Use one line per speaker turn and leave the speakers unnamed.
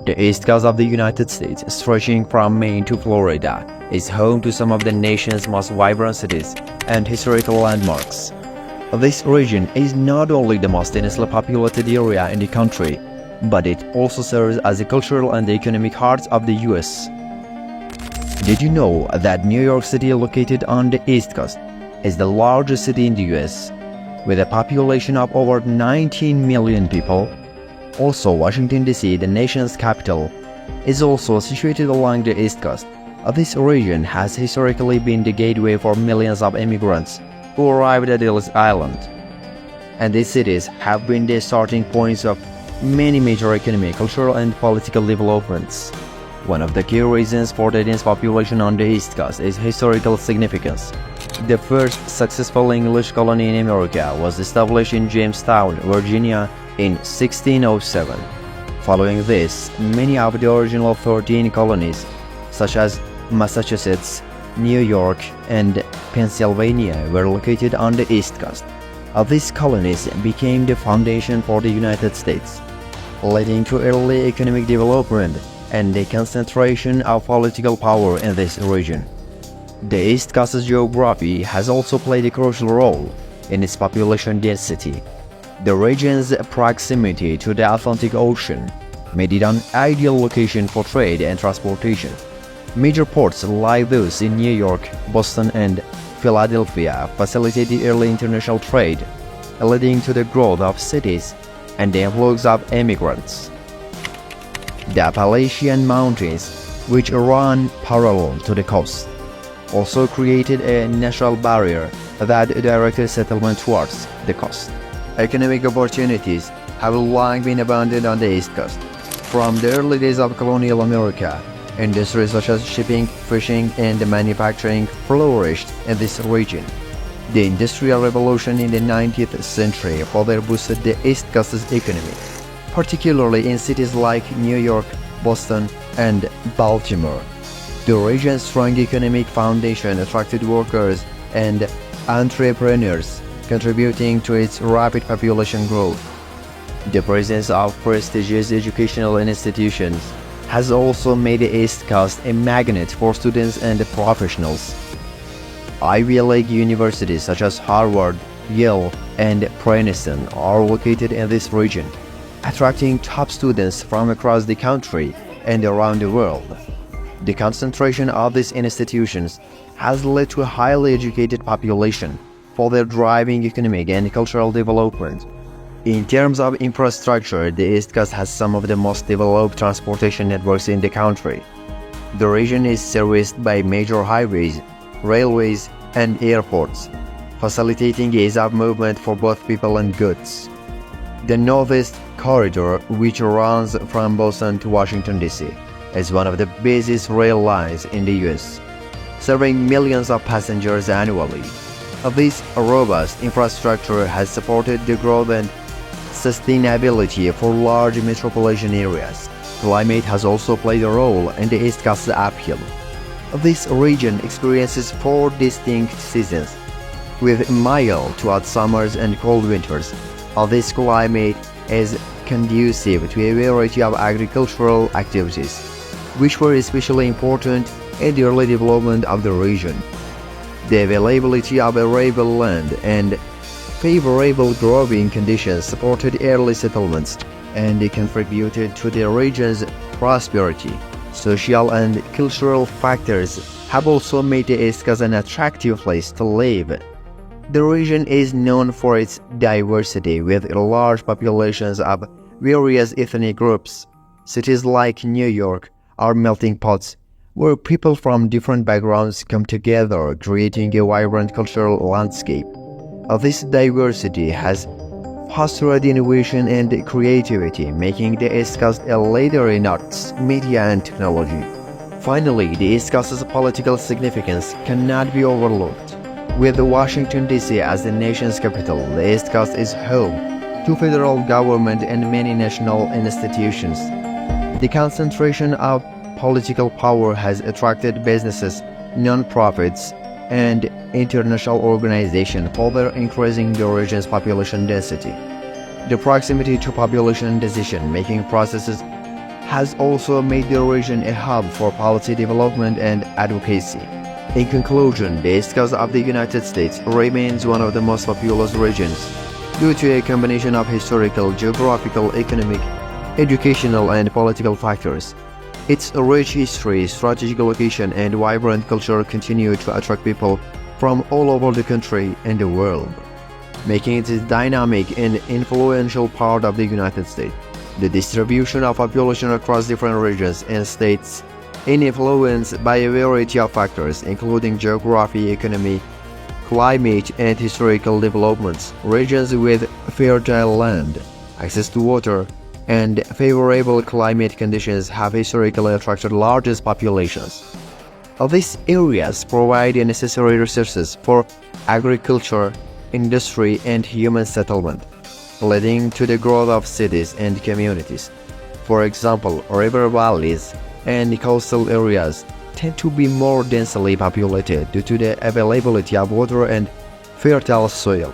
The East Coast of the United States, stretching from Maine to Florida, is home to some of the nation's most vibrant cities and historical landmarks. This region is not only the most densely populated area in the country, but it also serves as the cultural and economic heart of the US. Did you know that New York City, located on the East Coast, is the largest city in the US, with a population of over 19 million people? Also, Washington, D.C., the nation's capital, is also situated along the East Coast. This region has historically been the gateway for millions of immigrants who arrived at Ellis Island, and these cities have been the starting points of many major economic, cultural, and political developments. One of the key reasons for the dense population on the East Coast is historical significance. The first successful English colony in America was established in Jamestown, Virginia in 1607. Following this, many of the original 13 colonies, such as Massachusetts, New York, and Pennsylvania, were located on the East Coast. These colonies became the foundation for the United States, leading to early economic development and the concentration of political power in this region. The East Coast's geography has also played a crucial role in its population density. The region's proximity to the Atlantic Ocean made it an ideal location for trade and transportation. Major ports like those in New York, Boston, and Philadelphia facilitated early international trade, leading to the growth of cities and the influx of immigrants. The Appalachian Mountains, which run parallel to the coast, also created a natural barrier that directed settlement towards the coast. Economic opportunities have long been abundant on the East Coast. From the early days of colonial America, industries such as shipping, fishing, and manufacturing flourished in this region. The Industrial Revolution in the 19th century further boosted the East Coast's economy, particularly in cities like New York, Boston, and Baltimore. The region's strong economic foundation attracted workers and entrepreneurs, contributing to its rapid population growth. The presence of prestigious educational institutions has also made the East Coast a magnet for students and professionals. Ivy League universities such as Harvard, Yale, and Princeton are located in this region, attracting top students from across the country and around the world. The concentration of these institutions has led to a highly educated population, further driving economic and cultural development. In terms of infrastructure, the East Coast has some of the most developed transportation networks in the country. The region is serviced by major highways, railways, and airports, facilitating ease of movement for both people and goods. The Northeast Corridor, which runs from Boston to Washington, D.C., is one of the busiest rail lines in the U.S., serving millions of passengers annually. This robust infrastructure has supported the growth and sustainability for large metropolitan areas. Climate has also played a role in the East Coast's appeal. This region experiences 4 distinct seasons, with mild to hot summers and cold winters. This climate is conducive to a variety of agricultural activities, which were especially important in the early development of the region. The availability of arable land and favorable growing conditions supported early settlements and contributed to the region's prosperity. Social and cultural factors have also made the East Coast an attractive place to live. The region is known for its diversity, with large populations of various ethnic groups. Cities like New York are melting pots where people from different backgrounds come together, creating a vibrant cultural landscape. This diversity has fostered innovation and creativity, making the East Coast a leader in arts, media, and technology. Finally, the East Coast's political significance cannot be overlooked. With Washington, D.C. as the nation's capital, the East Coast is home to federal government and many national institutions. The concentration of political power has attracted businesses, non-profits, and international organizations, further increasing the region's population density. The proximity to population decision-making processes has also made the region a hub for policy development and advocacy. In conclusion, the East Coast of the United States remains one of the most populous regions due to a combination of historical, geographical, economic, educational, and political factors. Its rich history, strategic location, and vibrant culture continue to attract people from all over the country and the world, making it a dynamic and influential part of the United States. The distribution of population across different regions and states is influenced by a variety of factors, including geography, economy, climate, and historical developments. Regions with fertile land, access to water, and favorable climate conditions have historically attracted largest populations. These areas provide the necessary resources for agriculture, industry, and human settlement, leading to the growth of cities and communities. For example, river valleys and coastal areas tend to be more densely populated due to the availability of water and fertile soil.